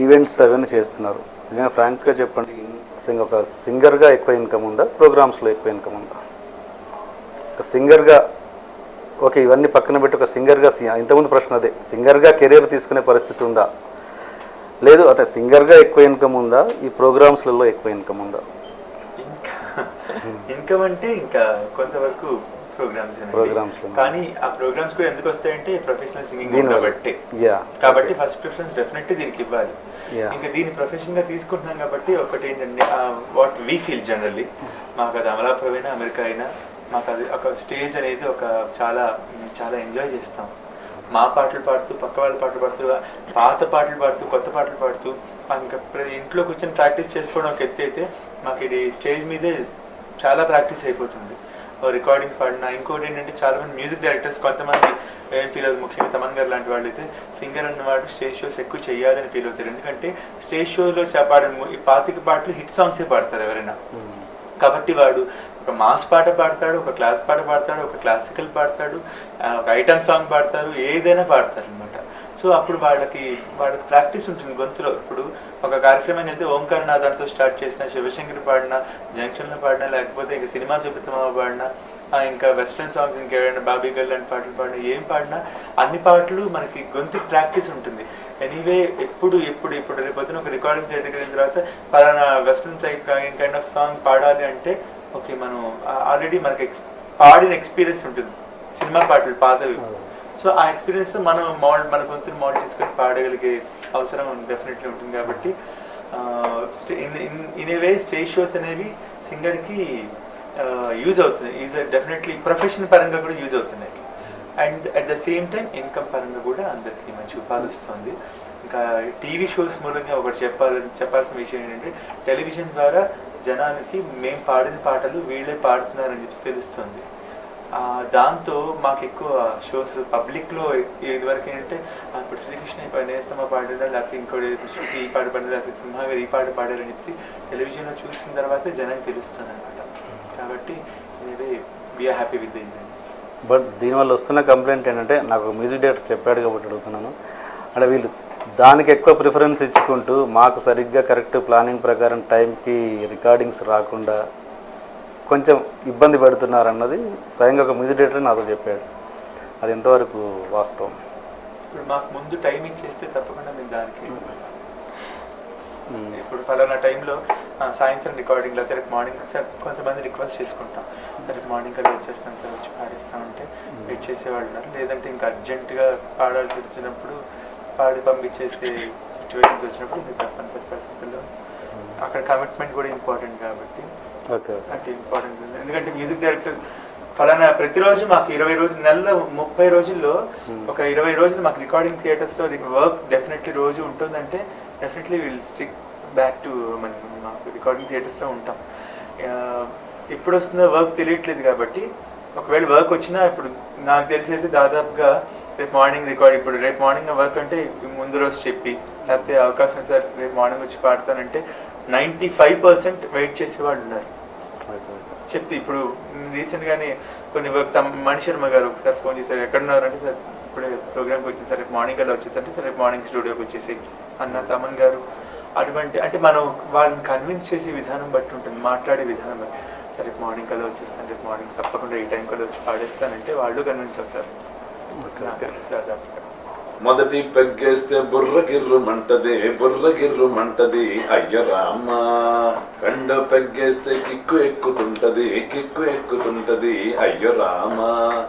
Events అవన్నీ చేస్తున్నారు. నిజంగా ఫ్రాంక్గా చెప్పండి, ఒక సింగర్గా ఎక్కువ ఇన్కమ్ ఉందా, ప్రోగ్రామ్స్లో ఎక్కువ ఇన్కమ్ ఉందా? ఒక సింగర్గా ఓకే, ఇవన్నీ పక్కన పెట్టి ఒక సింగర్గా, ఇంతకుముందు ప్రశ్న అదే, సింగర్గా కెరీర్ తీసుకునే పరిస్థితి ఉందా, లేదు అంటే సింగర్గా ఎక్కువ ఇన్కమ్ ఉందా, ఈ ప్రోగ్రామ్స్లలో ఎక్కువ ఇన్కమ్ ఉందా? ఇన్కమ్ అంటే ఇంకా కొంతవరకు ప్రోగ్రామ్స్, కానీ ఆ ప్రోగ్రామ్స్ కూడా ఎందుకు వస్తాయంటే ప్రొఫెషనల్ సింగింగ్ కాబట్టి ఫస్ట్ ప్రిఫరెన్స్ డెఫినెట్లీ దీనికి ఇవ్వాలి. ఇంకా దీన్ని ప్రొఫెషన్ గా తీసుకుంటున్నాం కాబట్టి ఒకటి ఏంటంటే వాట్ వీ ఫీల్ జనరల్లీ, మాకు అది అమలాపురం అయినా అమెరికా అయినా మాకు అది ఒక స్టేజ్ అనేది ఒక చాలా చాలా ఎంజాయ్ చేస్తాం. మా పాటలు పాడుతూ, పక్క వాళ్ళ పాటలు పాడుతూ, పాత పాటలు పాడుతూ, కొత్త పాటలు పాడుతూ, ఇంకా ఇంట్లో కూర్చొని ప్రాక్టీస్ చేసుకోవడం ఒక ఎత్తి అయితే, మాకు ఇది స్టేజ్ మీదే చాలా ప్రాక్టీస్ అయిపోతుంది. రికార్డింగ్ పాడినా, ఇంకోటి ఏంటంటే చాలా మంది మ్యూజిక్ డైరెక్టర్స్ కొంతమంది ఏం ఫీల్ అవుతుంది, ముఖ్యంగా తమన్ గారు లాంటి వాళ్ళు అయితే సింగర్ అన్నవాడు స్టేజ్ షోస్ ఎక్కువ చేయాలని ఫీల్ అవుతారు. ఎందుకంటే స్టేజ్ షోలో పాడడం ఈ పాతిక పాటలు హిట్ సాంగ్సే పాడతారు ఎవరైనా. కాబట్టి వాడు ఒక మాస్ పాట పాడతాడు, ఒక క్లాస్ పాట పాడతాడు, ఒక క్లాసికల్ పాడతాడు, ఒక ఐటమ్ సాంగ్ పాడతారు, ఏదైనా పాడతారు అనమాట. సో అప్పుడు వాళ్ళకి ప్రాక్టీస్ ఉంటుంది గొంతులో. ఇప్పుడు ఒక కార్యక్రమం అయితే ఓంకార్ నాథంతో స్టార్ట్ చేసిన, శివశంకర్ పాడినా, జంక్షన్లో పాడినా, లేకపోతే ఇంకా సినిమా చూపితమా పాడినా, ఇంకా వెస్ట్రన్ సాంగ్స్ ఇంకేమైనా బాబీ గర్ల్ లాంటి పాటలు పాడినా, ఏం పాడినా అన్ని పాటలు మనకి గొంతు ప్రాక్టీస్ ఉంటుంది. ఎనీవే ఎప్పుడు రేపొద్దున ఒక రికార్డింగ్ థియేటర్కి వెళ్ళిన తర్వాత పలానా వెస్ట్రన్ కైండ్ ఆఫ్ సాంగ్ పాడాలి అంటే ఓకే, మనం ఆల్రెడీ మనకి పాడిన ఎక్స్పీరియన్స్ ఉంటుంది, సినిమా పాటలు పాతవి. సో ఆ ఎక్స్పీరియన్స్ మనం మన గొంతుని మోడల్ చేసుకొని పాడగలిగే అవసరం డెఫినెట్లీ ఉంటుంది. కాబట్టి in a way stage shows అనేవి సింగర్కి యూజ్ అవుతున్నాయి, డెఫినెట్లీ ప్రొఫెషన్ పరంగా కూడా యూజ్ అవుతున్నాయి. And at the same time income పరంగా కూడా అందరికీ మంచి ఉపాధి వస్తుంది. ఇంకా టీవీ షోస్ మూలంగా ఒకటి చెప్పాల్సిన విషయం ఏంటంటే, టెలివిజన్ ద్వారా జనానికి మేము పాడిన పాటలు వీళ్ళే పాడుతున్నారని చెప్పి తెలుస్తుంది. దాంతో మాకు ఎక్కువ షోస్ పబ్లిక్లో ఇదివరకు ఏంటంటే ఇప్పుడు శ్రీకృష్ణ నేస్తమ పాడారా, లేకపోతే ఇంకోటి శృతి ఈ పాట పాడారు, లేకపోతే సింహాగారు ఈ పాట పాడారని చెప్పి టెలివిజన్లో చూసిన తర్వాత జనానికి తెలుస్తుంది అనమాట. కాబట్టి ఇది we are happy with the events. But దీనివల్ల వస్తున్న కంప్లైంట్ ఏంటంటే, నాకు మ్యూజిక్ డైరెక్టర్ చెప్పాడు కాబట్టి అడుగుతున్నాను, అంటే వీళ్ళు దానికి ఎక్కువ ప్రిఫరెన్స్ ఇచ్చుకుంటూ మాకు సరిగ్గా కరెక్ట్ ప్లానింగ్ ప్రకారం టైంకి రికార్డింగ్స్ రాకుండా కొంచెం ఇబ్బంది పెడుతున్నారు అన్నది స్వయంగా ఒక మ్యూజిక్ డైరెక్టర్ నాతో చెప్పాడు. అది ఎంతవరకు వాస్తవం? ఇప్పుడు మాకు ముందు టైమింగ్ చేస్తే తప్పకుండా మేము దానికి ఇప్పుడు ఫలానా టైంలో సాయంత్రం రికార్డింగ్, లేకపోతే రేపు మార్నింగ్ సార్ కొంతమంది రిక్వెస్ట్ చేసుకుంటాం, సరే మార్నింగ్ కల్లా వచ్చేస్తాం సార్, వచ్చి పాడేస్తామంటే వెయిట్ చేసేవాళ్ళు ఉన్నారు. లేదంటే ఇంకా అర్జెంటుగా పాడాల్సి వచ్చినప్పుడు పాడి పంపించేసే సిచ్యువేషన్స్ వచ్చినప్పుడు ఇంకా తప్పనిసరి పరిస్థితుల్లో అక్కడ కమిట్మెంట్ కూడా ఇంపార్టెంట్ కాబట్టి అంటే ఇంపార్టెంట్. ఎందుకంటే మ్యూజిక్ డైరెక్టర్ ఫలానా ప్రతిరోజు మాకు 20 రోజులు, నెలలో 30 రోజుల్లో ఒక 20 రోజులు మాకు రికార్డింగ్ థియేటర్స్లో వర్క్ డెఫినెట్లీ రోజు ఉంటుందంటే definitely will stick back to మాకు రికార్డింగ్ థియేటర్స్లో ఉంటాం. ఎప్పుడు వస్తుందో వర్క్ తెలియట్లేదు కాబట్టి ఒకవేళ వర్క్ వచ్చినా ఇప్పుడు నాకు తెలిసి అయితే దాదాపుగా రేపు మార్నింగ్ రికార్డ్, ఇప్పుడు రేపు మార్నింగ్ వర్క్ అంటే ముందు రోజు చెప్పి, లేకపోతే అవకాశం సార్ రేపు మార్నింగ్ వచ్చి పాడతానంటే 95% వెయిట్ చేసేవాళ్ళు ఉన్నారు చెప్తే. ఇప్పుడు రీసెంట్గానే కొన్ని వర్క్ మణి శర్మ గారు ఒకసారి ఫోన్ చేశారు, ఎక్కడున్నారంటే సార్ ఇప్పుడే ప్రోగ్రామ్కి వచ్చేసి సార్ రేపు మార్నింగ్ కల్లా వచ్చేసంటే సార్ రేపు మార్నింగ్ స్టూడియోకి వచ్చేసి అన్న తమన్ గారు. అటువంటి అంటే మనం వాళ్ళని కన్విన్స్ చేసే విధానం బట్టి ఉంటుంది, మాట్లాడే విధానం బట్టి. సరే రేపు మార్నింగ్ కల్లా వచ్చేస్తాను, రేపు మార్నింగ్ తప్పకుండా ఈ టైం కల్లా వచ్చి పాడేస్తానంటే వాళ్ళు కన్విన్స్ అవుతారు. మొదటి పెగ్గేస్తే బుర్ర గిర్రు మంటది అయ్యో రామ, రెండో పెగ్గేస్తే కిక్కు ఎక్కుతుంటది అయ్యో రామ.